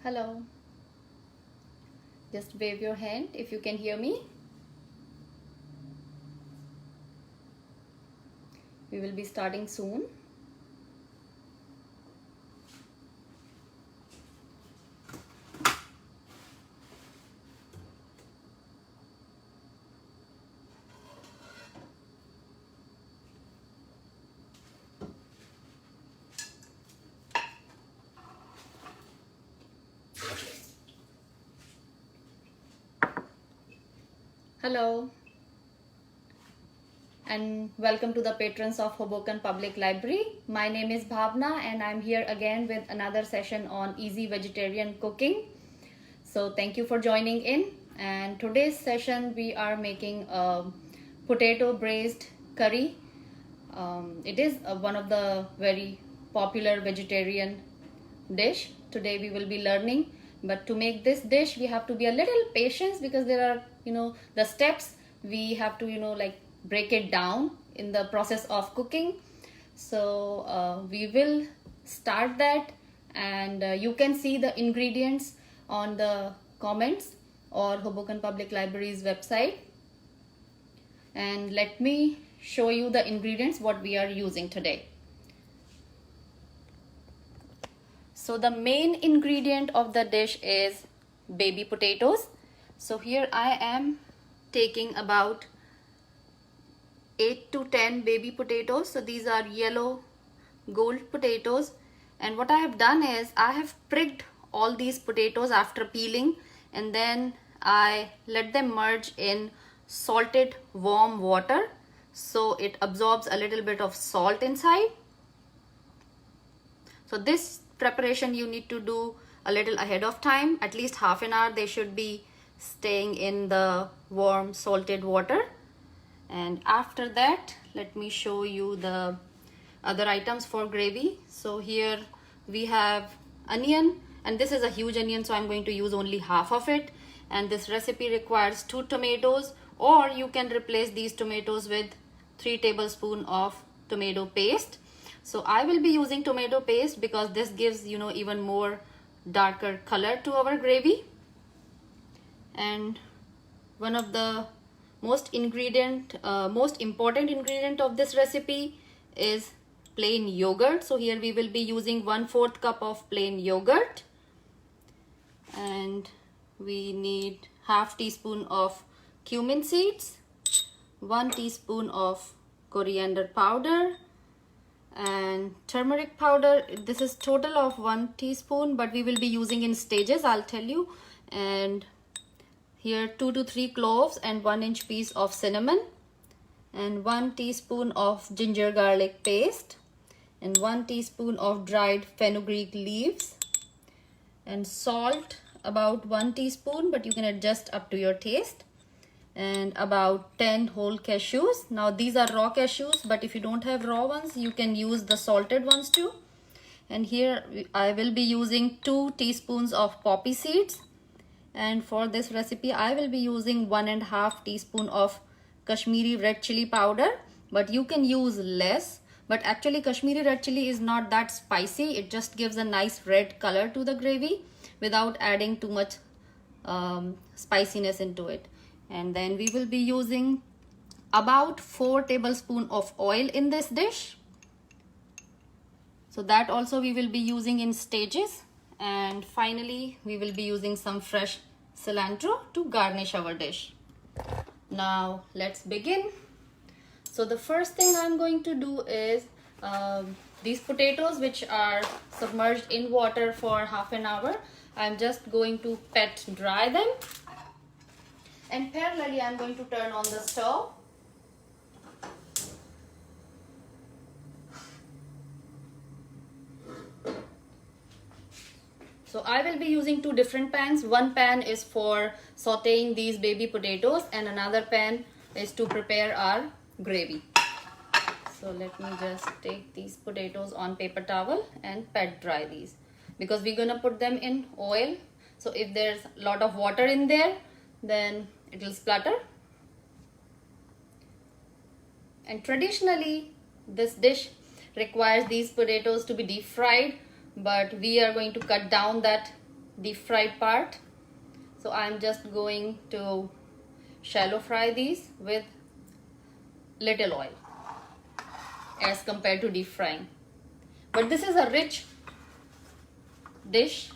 Hello. Just wave your hand if you can hear me. We will be starting soon. Hello and welcome to the patrons of Hoboken Public Library. My name is Bhavna and I'm here again with another session on easy vegetarian cooking. So thank you for joining in, and today's session we are making a potato braised curry. It is one of the very popular vegetarian dish. Today we will be learning, but to make this dish we have to be a little patient because there are the steps we have to like break it down in the process of cooking. So we will start that, and you can see the ingredients on the comments or Hoboken Public Library's website. And let me show you the ingredients what we are using today. So the main ingredient of the dish is baby potatoes. So here I am taking about 8 to 10 baby potatoes. So these are yellow gold potatoes, and what I have done is I have pricked all these potatoes after peeling, and then I let them merge in salted warm water so it absorbs a little bit of salt inside. So this preparation you need to do a little ahead of time, at least half an hour they should be staying in the warm salted water. And after that, let me show you the other items for gravy. So here we have onion, and this is a huge onion, so I'm going to use only half of it. And this recipe requires 2 tomatoes, or you can replace these tomatoes with 3 tablespoons of tomato paste. So I will be using tomato paste because this gives even more darker color to our gravy. And one of the most important ingredient of this recipe is plain yogurt. So here we will be using 1/4 cup of plain yogurt, and we need half teaspoon of cumin seeds, 1 teaspoon of coriander powder, and turmeric powder. This is total of 1 teaspoon, but we will be using in stages, I'll tell you. And here 2 to 3 cloves and 1-inch piece of cinnamon, and 1 teaspoon of ginger garlic paste, and 1 teaspoon of dried fenugreek leaves, and salt about 1 teaspoon, but you can adjust up to your taste, and about 10 whole cashews. Now these are raw cashews, but if you don't have raw ones you can use the salted ones too. And here I will be using 2 teaspoons of poppy seeds, and for this recipe I will be using 1.5 teaspoon of Kashmiri red chili powder, but you can use less. But actually Kashmiri red chili is not that spicy, it just gives a nice red color to the gravy without adding too much spiciness into it. And then we will be using about 4 tablespoons of oil in this dish, so that also we will be using in stages. And finally we will be using some fresh cilantro to garnish our dish. Now let's begin. So the first thing I'm going to do is these potatoes, which are submerged in water for half an hour, I'm just going to pat dry them, and parallelly I'm going to turn on the stove. So I will be using 2 different pans. One pan is for sauteing these baby potatoes, and another pan is to prepare our gravy. So let me just take these potatoes on paper towel and pat dry these, because we're gonna put them in oil. So if there's a lot of water in there, then it will splatter. And traditionally this dish requires these potatoes to be deep fried, but we are going to cut down that deep fried part. So I'm just going to shallow fry these with little oil as compared to deep frying. But this is a rich dish,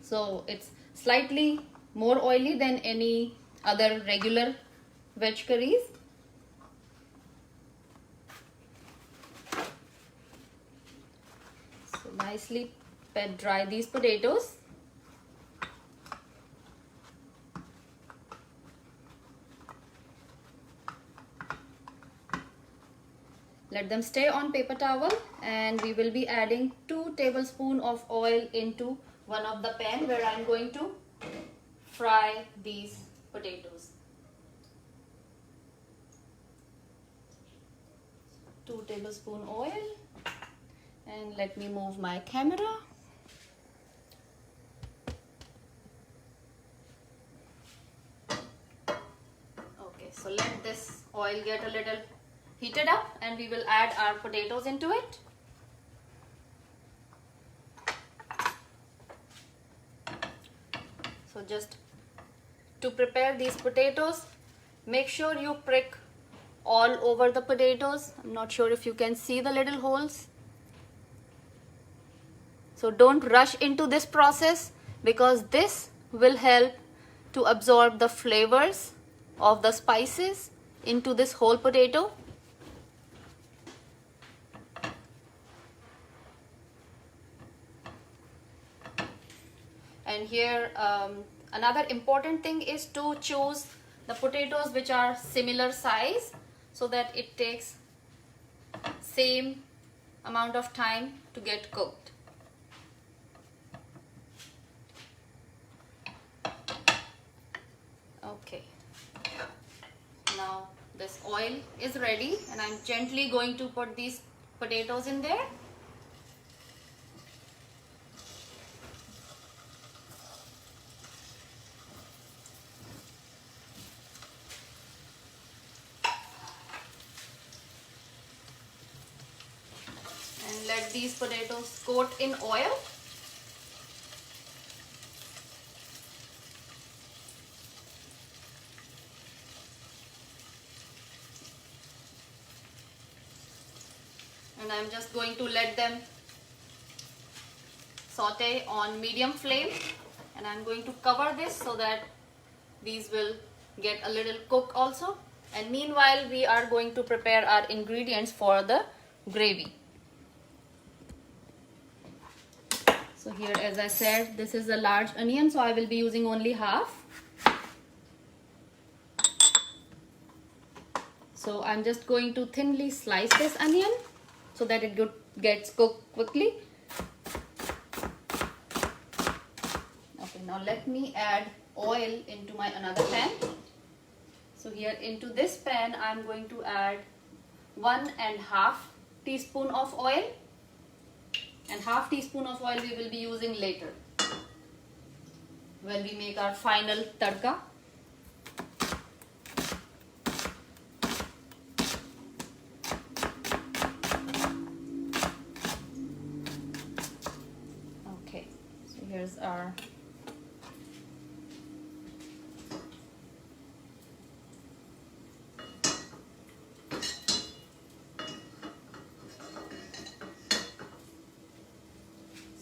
so it's slightly more oily than any other regular veg curries. So nicely pat dry these potatoes. Let them stay on paper towel, and we will be adding 2 tablespoons of oil into one of the pan where I'm going to fry these potatoes. 2 tablespoons oil, and let me move my camera. Okay, so let this oil get a little heated up, and we will add our potatoes into it. So just to prepare these potatoes, make sure you prick all over the potatoes. I'm not sure if you can see the little holes. So don't rush into this process, because this will help to absorb the flavors of the spices into this whole potato. And here another important thing is to choose the potatoes which are similar size, so that it takes same amount of time to get cooked. Okay, now this oil is ready, and I'm gently going to put these potatoes in there. And let these potatoes coat in oil. And I'm just going to let them saute on medium flame, and I'm going to cover this so that these will get a little cooked also. And meanwhile, we are going to prepare our ingredients for the gravy. So here, as I said, this is a large onion, so I will be using only half. So I'm just going to thinly slice this onion so that it gets cooked quickly. Okay, now let me add oil into my another pan. So here into this pan, I'm going to add 1.5 teaspoon of oil. And half teaspoon of oil we will be using later when we make our final tadka. Okay, so here's our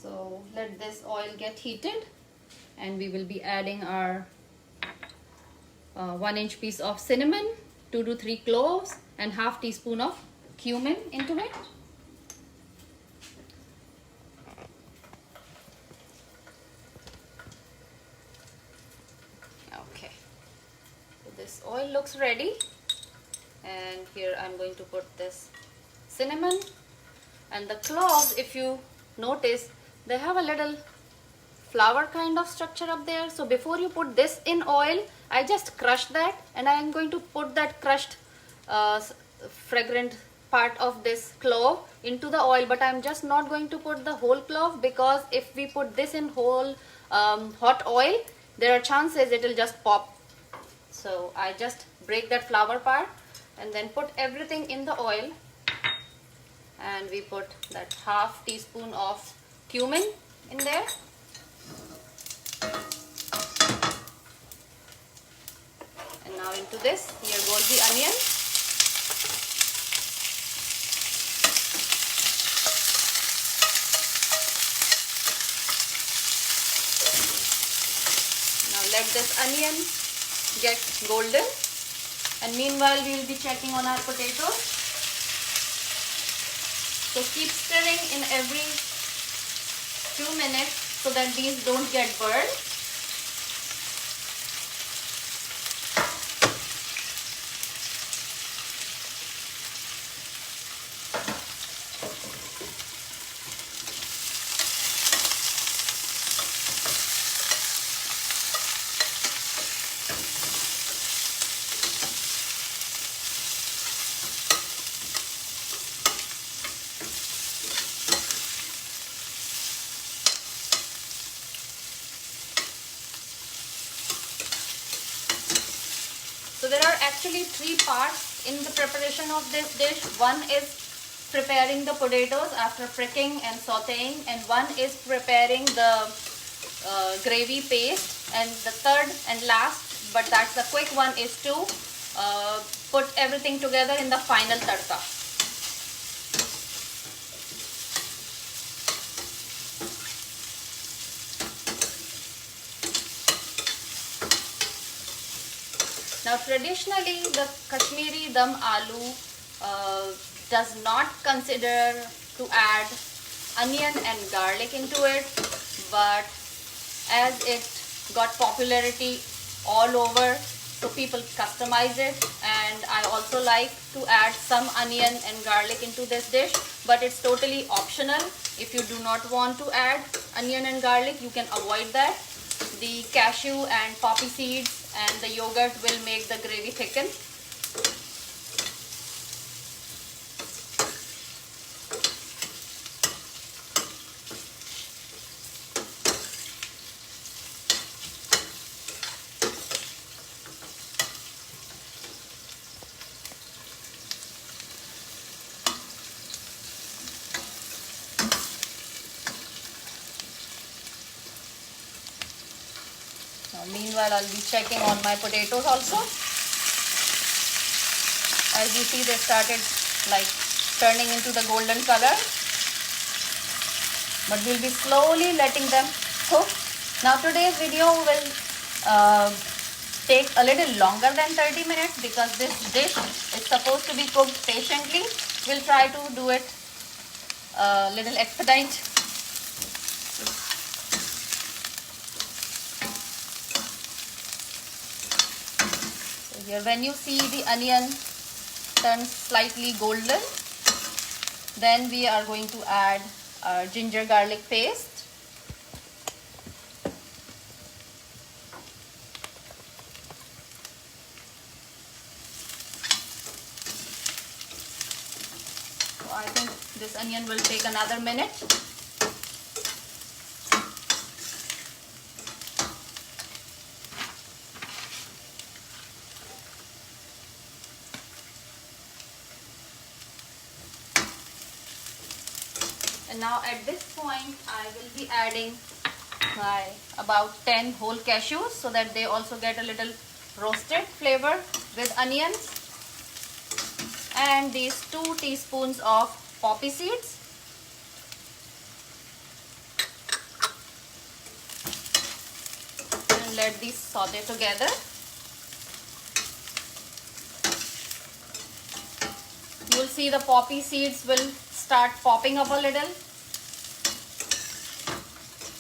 So let this oil get heated, and we will be adding our 1-inch piece of cinnamon, 2 to 3 cloves, and half teaspoon of cumin into it. Okay, so this oil looks ready, and here I'm going to put this cinnamon and the cloves. If you notice, they have a little flower kind of structure up there. So before you put this in oil, I just crushed that, and I am going to put that crushed fragrant part of this clove into the oil. But I'm just not going to put the whole clove, because if we put this in whole hot oil, there are chances it will just pop. So I just break that flower part and then put everything in the oil, and we put that half teaspoon of cumin in there. into this, here goes the onion. Now let this onion get golden, and meanwhile we will be checking on our potatoes. So keep stirring in every 2 minutes so that these don't get burned. So there are actually 3 parts in the preparation of this dish. One is preparing the potatoes after pricking and sauteing, and one is preparing the gravy paste, and the third and last, but that's the quick one, is to put everything together in the final tadka. Now traditionally the Kashmiri dum aloo does not consider to add onion and garlic into it, but as it got popularity all over, so people customize it, and I also like to add some onion and garlic into this dish, but it's totally optional. If you do not want to add onion and garlic, you can avoid that. The cashew and poppy seeds and the yogurt will make the gravy thicken. Now, meanwhile, I'll be checking on my potatoes also. As you see, they started like turning into the golden color, but we'll be slowly letting them cook. Now today's video will take a little longer than 30 minutes because this dish is supposed to be cooked patiently. We'll try to do it a little expedite. So here, when you see the onion turn slightly golden, then we are going to add our ginger garlic paste. So I think this onion will take another minute. And now at this point, I will be adding my about 10 whole cashews so that they also get a little roasted flavor with onions, and these 2 teaspoons of poppy seeds. And let these saute together. You will see the poppy seeds will start popping up a little.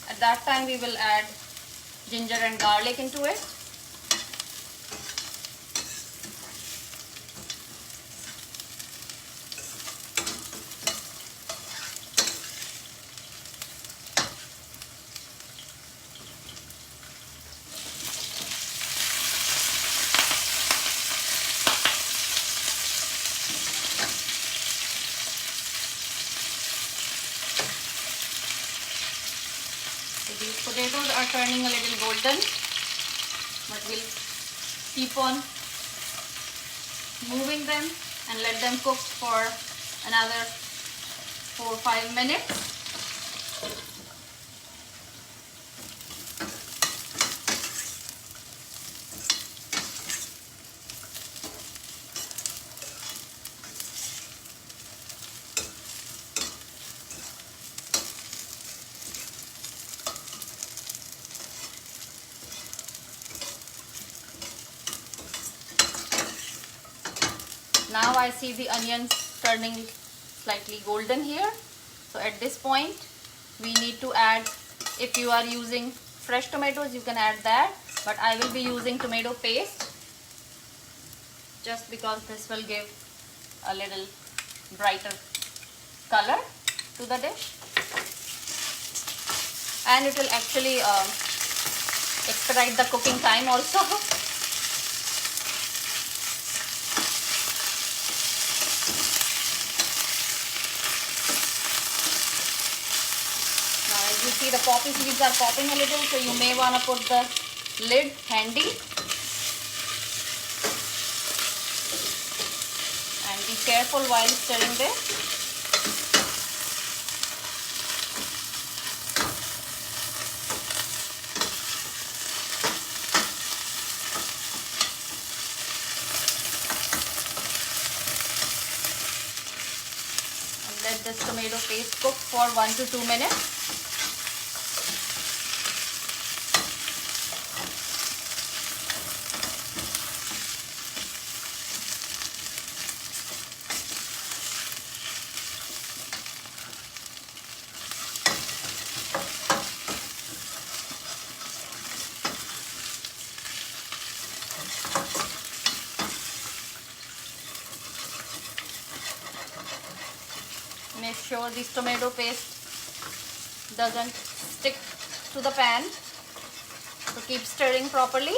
At that time we will add ginger and garlic into it. These potatoes are turning a little golden, but we'll keep on moving them and let them cook for another 4-5 minutes. Now I see the onions turning slightly golden here. So at this point we need to add, if you are using fresh tomatoes you can add that, but I will be using tomato paste just because this will give a little brighter color to the dish, and it will actually expedite the cooking time also. You see the poppy seeds are popping a little, so you may want to put the lid handy and be careful while stirring this. And let this tomato paste cook for 1 to 2 minutes. Make sure this tomato paste doesn't stick to the pan, so keep stirring properly.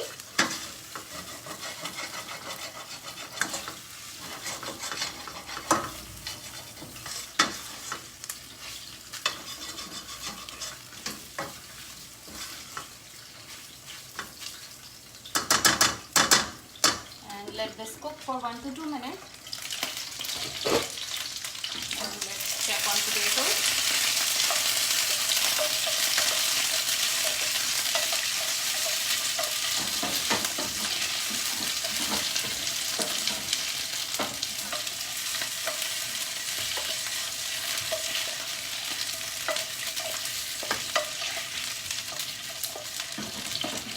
And let this cook for 1 to 2 minutes. Let's check on potatoes.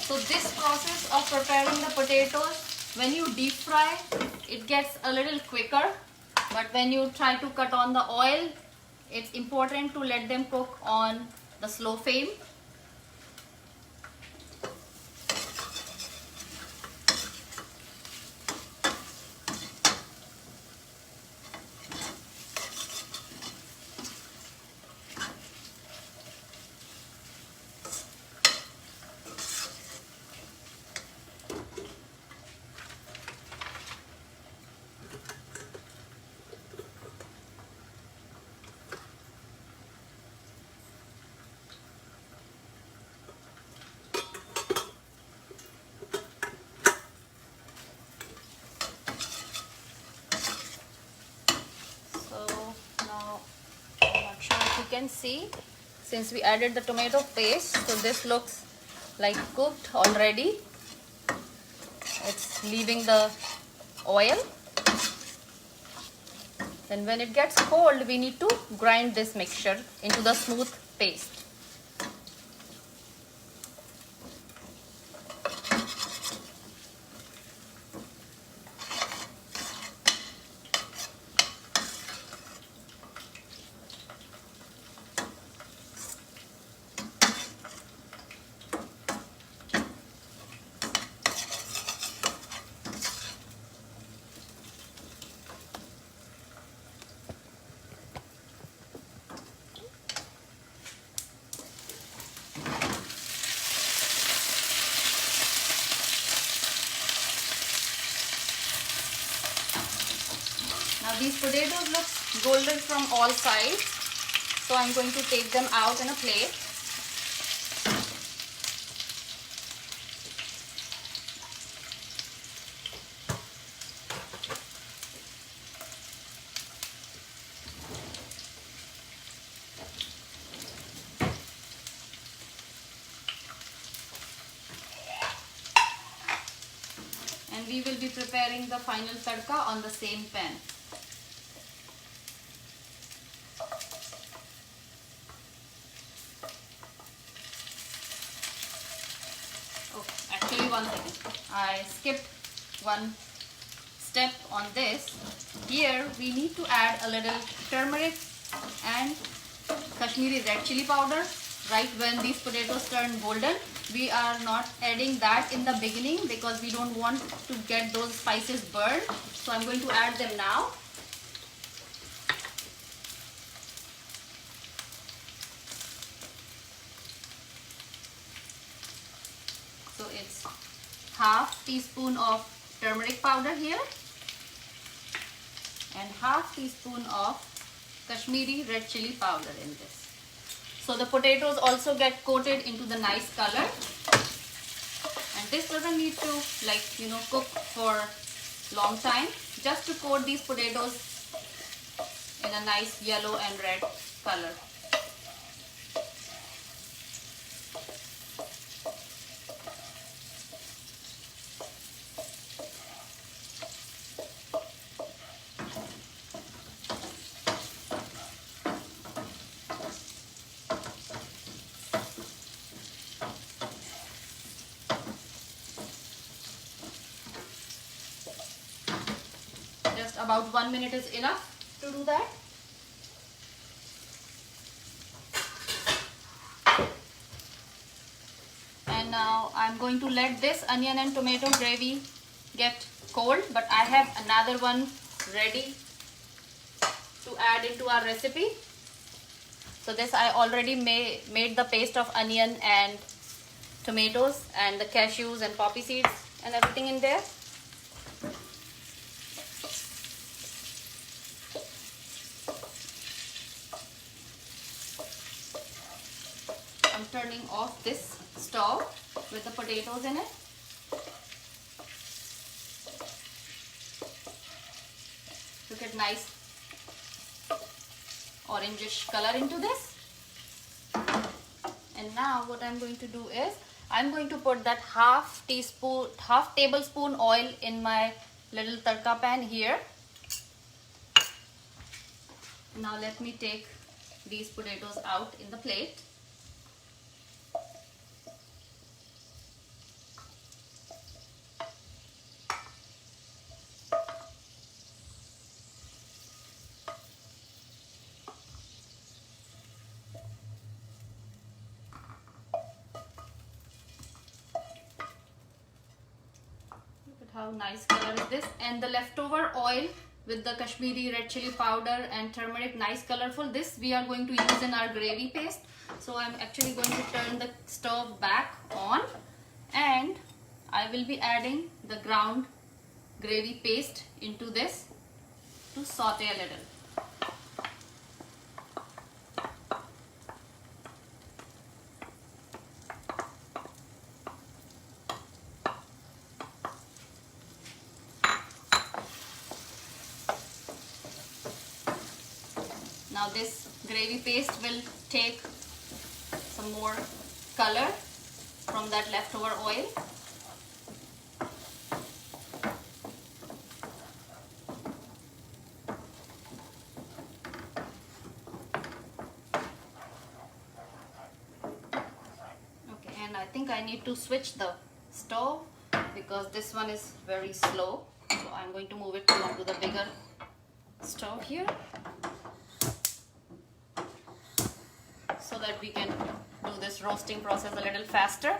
So this process of preparing the potatoes, when you deep fry, it gets a little quicker. But when you try to cut on the oil, it's important to let them cook on the slow flame. Can see, since we added the tomato paste, so this looks like cooked already. It's leaving the oil. Then when it gets cold, we need to grind this mixture into the smooth paste. Now these potatoes look golden from all sides, so I'm going to take them out in a plate. And we will be preparing the final tadka on the same pan. Oh, actually one second. I skipped one step on this. Here we need to add a little turmeric and Kashmiri red chili powder right when these potatoes turn golden. We are not adding that in the beginning because we don't want to get those spices burned. So I'm going to add them now. So it's half teaspoon of turmeric powder here and half teaspoon of Kashmiri red chili powder in this. So the potatoes also get coated into the nice color, and this doesn't need to cook for long time, just to coat these potatoes in a nice yellow and red color. Just about 1 minute is enough to do that. And now I'm going to let this onion and tomato gravy get cold, but I have another one ready to add into our recipe. So this I already made the paste of onion and tomatoes and the cashews and poppy seeds and everything in there. I'm turning off this stove with the potatoes in it. Look at nice orangish color into this. And now what I'm going to do is I'm going to put that half tablespoon oil in my little tadka pan here. Now let me take these potatoes out in the plate. How nice color is this, and the leftover oil with the Kashmiri red chili powder and turmeric, nice colorful, this we are going to use in our gravy paste. So I'm actually going to turn the stove back on, and I will be adding the ground gravy paste into this to saute a little. Now this gravy paste will take some more color from that leftover oil. Okay, and I think I need to switch the stove because this one is very slow. So I'm going to move it onto the bigger stove here, so that we can do this roasting process a little faster.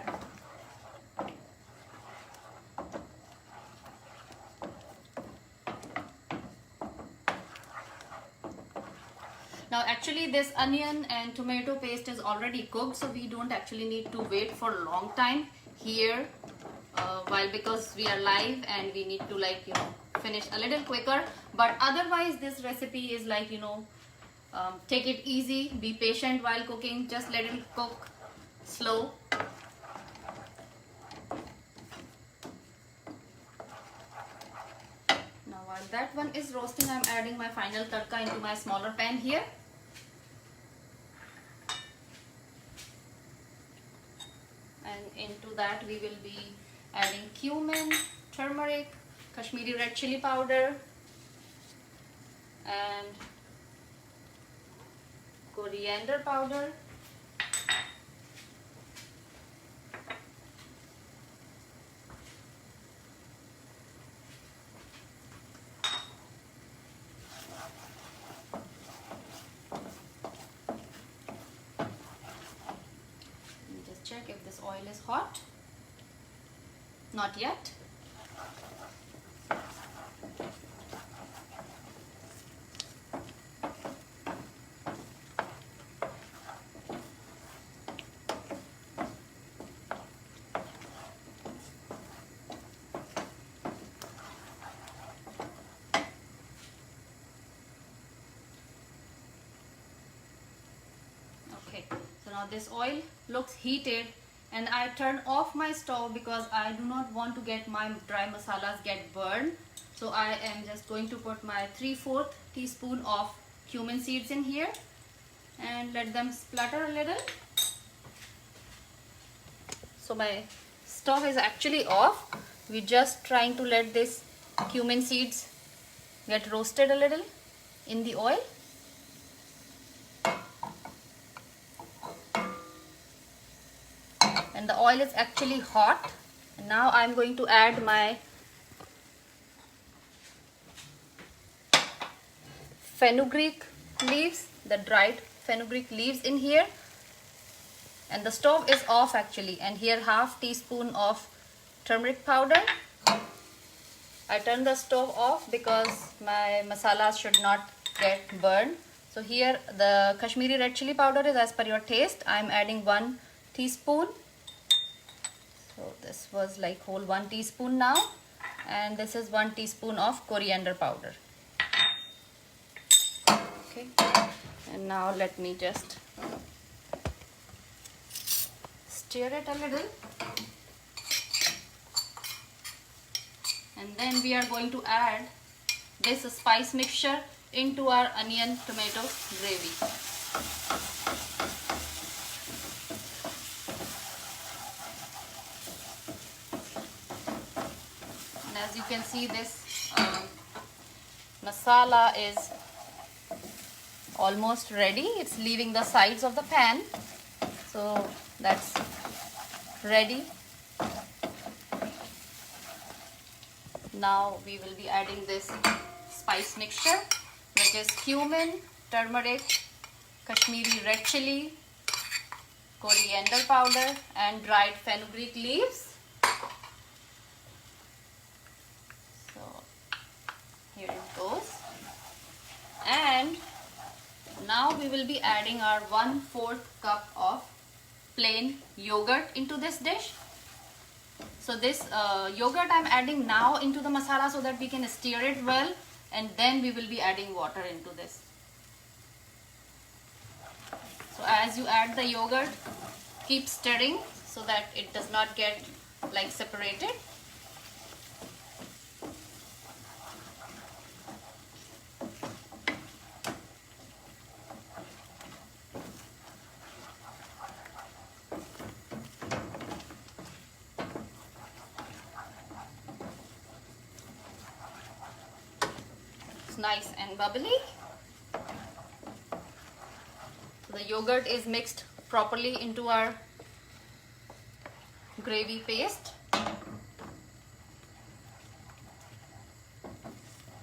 Now actually this onion and tomato paste is already cooked, so we don't actually need to wait for a long time here because we are live and we need to finish a little quicker. But otherwise this recipe is take it easy, be patient while cooking, just let it cook slow. Now while that one is roasting, I'm adding my final tadka into my smaller pan here. And into that we will be adding cumin, turmeric, Kashmiri red chili powder and coriander powder, this oil is hot? Not yet. Okay, so now this oil looks heated, and I turn off my stove because I do not want to get my dry masalas get burned. So I am just going to put my 3/4 teaspoon of cumin seeds in here and let them splutter a little. So my stove is actually off. We're just trying to let this cumin seeds get roasted a little in the oil. And the oil is actually hot. And now I'm going to add my fenugreek leaves, the dried fenugreek leaves in here. And the stove is off actually. And here 1/2 teaspoon of turmeric powder. I turn the stove off because my masalas should not get burned. So here the Kashmiri red chili powder is as per your taste. I'm adding 1 teaspoon. So this was like whole 1 teaspoon now, and this is 1 teaspoon of coriander powder. Okay, and now let me just stir it a little, and then we are going to add this spice mixture into our onion tomato gravy. As you can see, this masala is almost ready. It's leaving the sides of the pan, so that's ready. Now we will be adding this spice mixture, which is cumin, turmeric, Kashmiri red chili, coriander powder and dried fenugreek leaves. Here it goes. And now we will be adding our 1/4 cup of plain yogurt into this dish. So this yogurt I'm adding now into the masala so that we can stir it well, and then we will be adding water into this. So as you add the yogurt, keep stirring so that it does not get like separated. Nice and bubbly. So the yogurt is mixed properly into our gravy paste.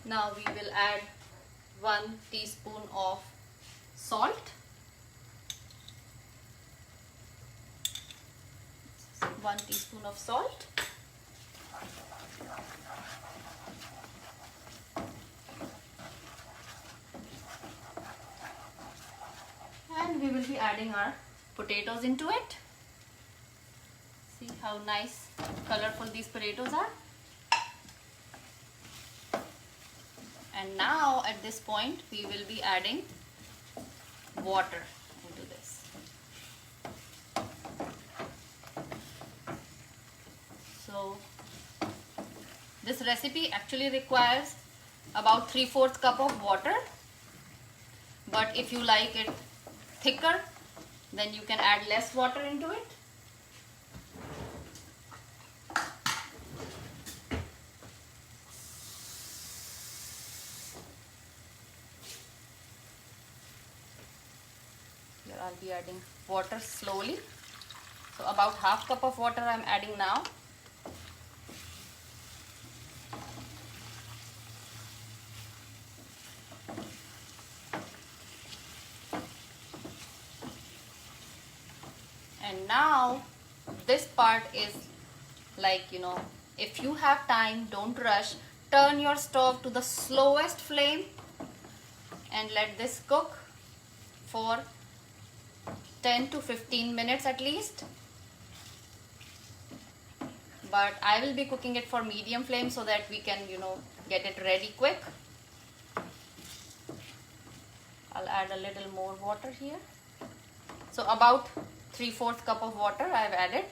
Now we will add 1 teaspoon of salt. 1 teaspoon of salt. And we will be adding our potatoes into it. See how nice, colorful these potatoes are. And now at this point we will be adding water into this. So this recipe actually requires about 3/4 cup of water, but if you like it thicker, then you can add less water into it. Here I'll be adding water slowly. So about 1/2 cup of water I'm adding now. And now this part is like, if you have time, don't rush. Turn your stove to the slowest flame and let this cook for 10 to 15 minutes at least. But I will be cooking it for medium flame so that we can, get it ready quick. I'll add a little more water here. So about 3/4 cup of water I've added.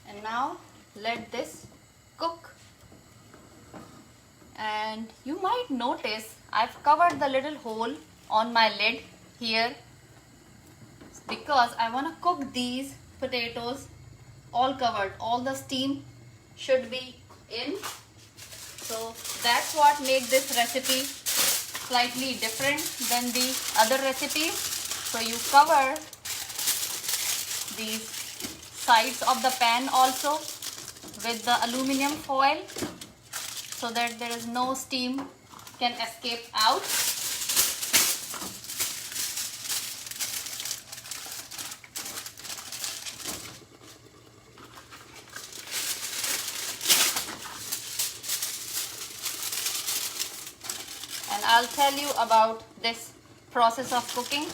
And now let this cook. And you might notice I've covered the little hole on my lid here because I want to cook these potatoes all covered. All the steam should be in. So that's what makes this recipe slightly different than the other recipes. So you cover these sides of the pan also with the aluminum foil so that there is no steam can escape out. And I'll tell you about this process of cooking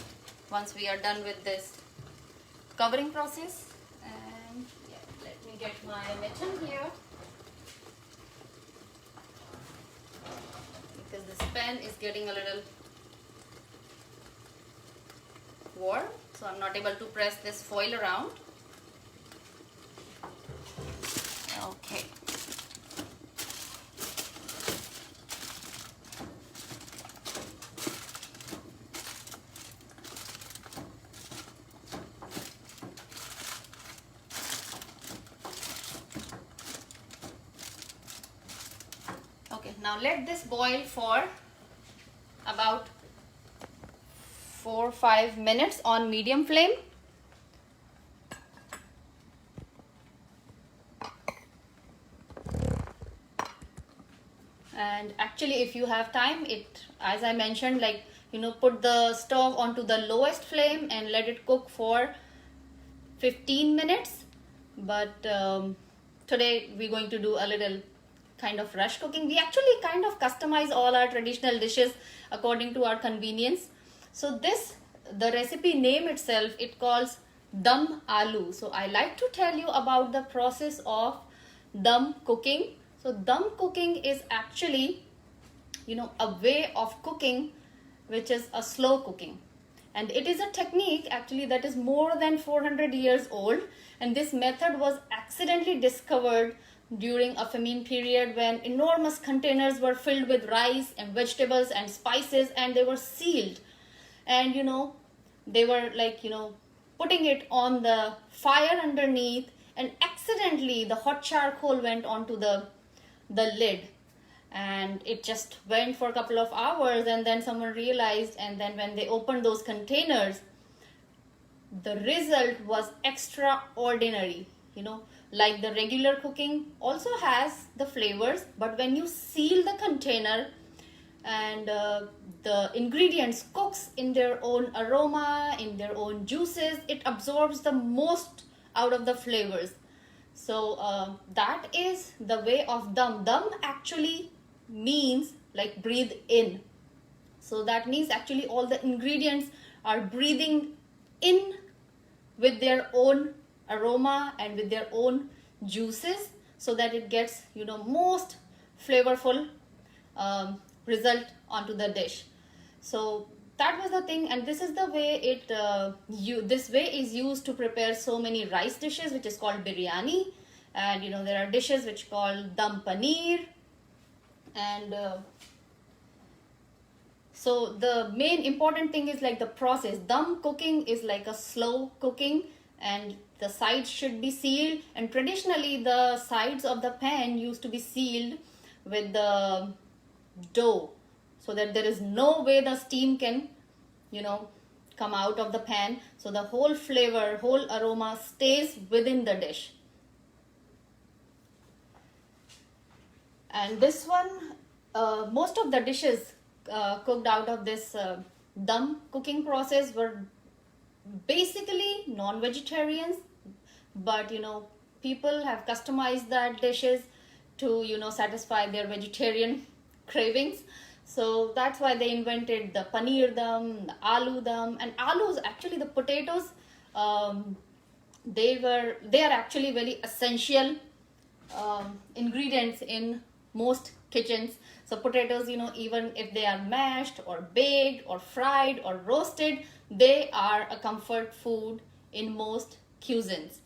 once we are done with this covering process. And yeah, let me get my mitten here because this pan is getting a little warm, so I'm not able to press this foil around. Okay. Now let this boil for about 4-5 minutes on medium flame. And actually, if you have time, as I mentioned, put the stove onto the lowest flame and let it cook for 15 minutes. But today we're going to do a little kind of rush cooking. We actually kind of customize all our traditional dishes according to our convenience. So the recipe name itself, it calls dum aloo. So I like to tell you about the process of dum cooking. So dum cooking is actually, a way of cooking which is a slow cooking. And it is a technique actually that is more than 400 years old. And this method was accidentally discovered during a famine period when enormous containers were filled with rice and vegetables and spices, and they were sealed. And they were putting it on the fire underneath, and accidentally the hot charcoal went onto the lid, and it just went for a couple of hours, and then someone realized, and then when they opened those containers, the result was extraordinary. Like the regular cooking also has the flavors, but when you seal the container and the ingredients cooks in their own aroma, in their own juices, it absorbs the most out of the flavors. So that is the way of dum. Dum actually means like breathe in. So that means actually all the ingredients are breathing in with their own aroma and with their own juices, so that it gets most flavorful result onto the dish. So that was the thing, and this is the way this way is used to prepare so many rice dishes, which is called biryani. And there are dishes which call dum paneer. And so the main important thing is like the process. Dum cooking is like a slow cooking, and the sides should be sealed. And traditionally the sides of the pan used to be sealed with the dough, so that there is no way the steam can come out of the pan, so the whole flavor, whole aroma stays within the dish. And this one, most of the dishes cooked out of this dum cooking process were basically non-vegetarians, but people have customized that dishes to satisfy their vegetarian cravings. So that's why they invented the paneer dum, the aloo dum. And aloo, actually the potatoes, they are actually very essential ingredients in most kitchens. So potatoes, even if they are mashed or baked or fried or roasted, they are a comfort food in most cuisines.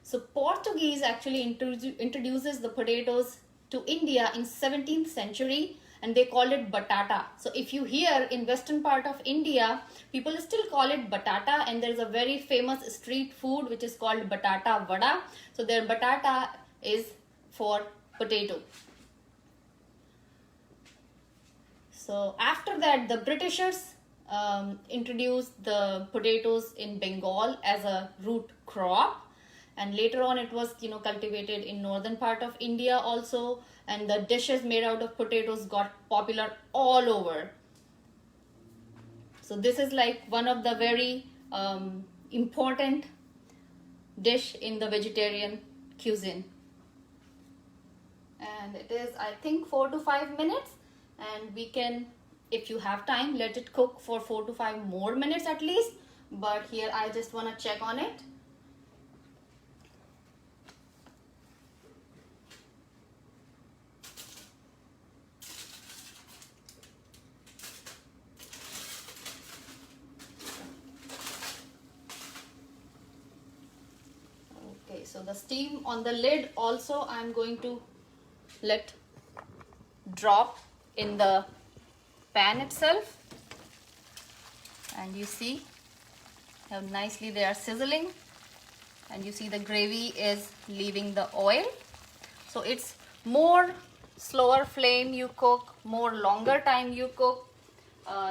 So Portuguese actually introduces the potatoes to India in 17th century, and they called it batata. So if you hear in western part of India, people still call it batata, and there's a very famous street food which is called batata vada. So their batata is for potato. So after that, the Britishers introduced the potatoes in Bengal as a root crop, and later on it was cultivated in northern part of India also, and the dishes made out of potatoes got popular all over. So this is like one of the very important dish in the vegetarian cuisine. And it is, I think, 4 to 5 minutes, and we can, if you have time, let it cook for 4 to 5 more minutes at least. But here I just want to check on it. Okay, so the steam on the lid also I'm going to let drop in the pan itself, and you see how nicely they are sizzling, and you see the gravy is leaving the oil. So it's more slower flame you cook, more longer time you cook,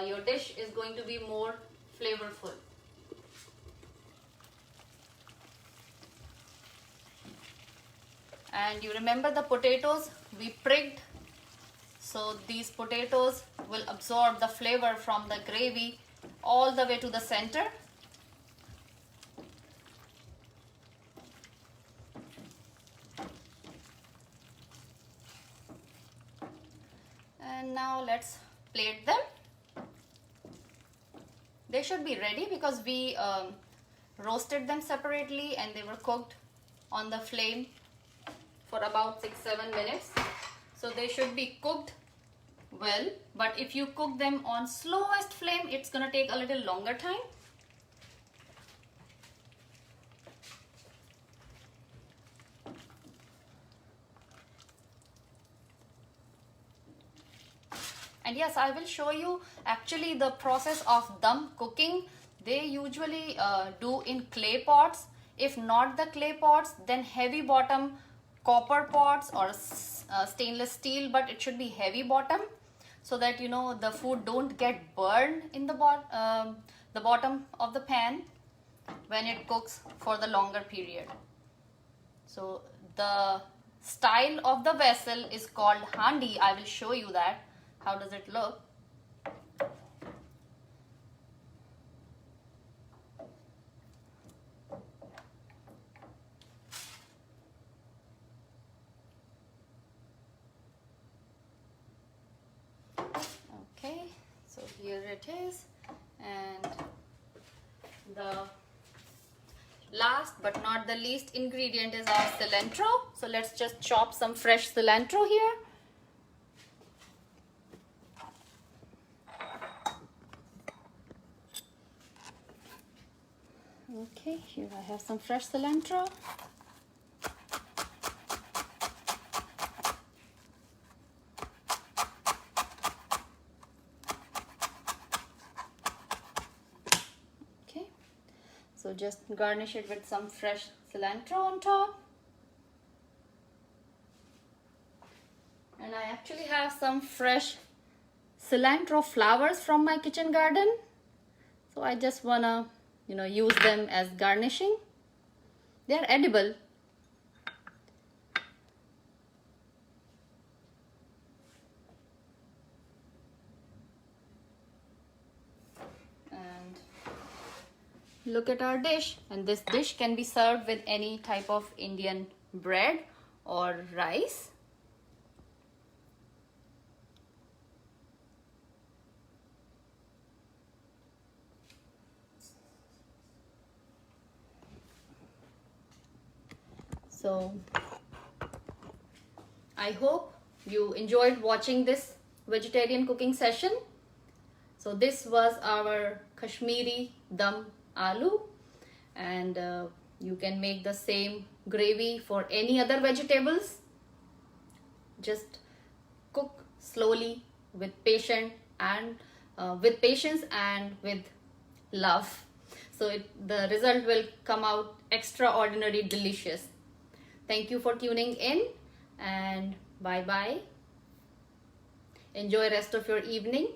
your dish is going to be more flavorful. And you remember the potatoes we pricked, so these potatoes will absorb the flavor from the gravy all the way to the center. And now let's plate them. They should be ready because we roasted them separately and they were cooked on the flame for about 6-7 minutes. So they should be cooked well, but if you cook them on slowest flame, it's gonna take a little longer time. And yes, I will show you actually the process of dum cooking. They usually do in clay pots. If not the clay pots, then heavy bottom copper pots or stainless steel, but it should be heavy bottom, so that the food don't get burned in the bottom of the pan when it cooks for the longer period. So the style of the vessel is called handi. I will show you that. How does it look? Okay, so here it is, and the last but not the least ingredient is our cilantro. So let's just chop some fresh cilantro here. Okay, here I have some fresh cilantro. Okay, so just garnish it with some fresh cilantro on top. And I actually have some fresh cilantro flowers from my kitchen garden. So I just wanna use them as garnishing. They are edible. look at our dish, and this dish can be served with any type of Indian bread or rice. So I hope you enjoyed watching this vegetarian cooking session. So this was our Kashmiri dum aloo, and you can make the same gravy for any other vegetables. Just cook slowly with patience and with love. So the result will come out extraordinary delicious. Thank you for tuning in, and bye bye. Enjoy rest of your evening.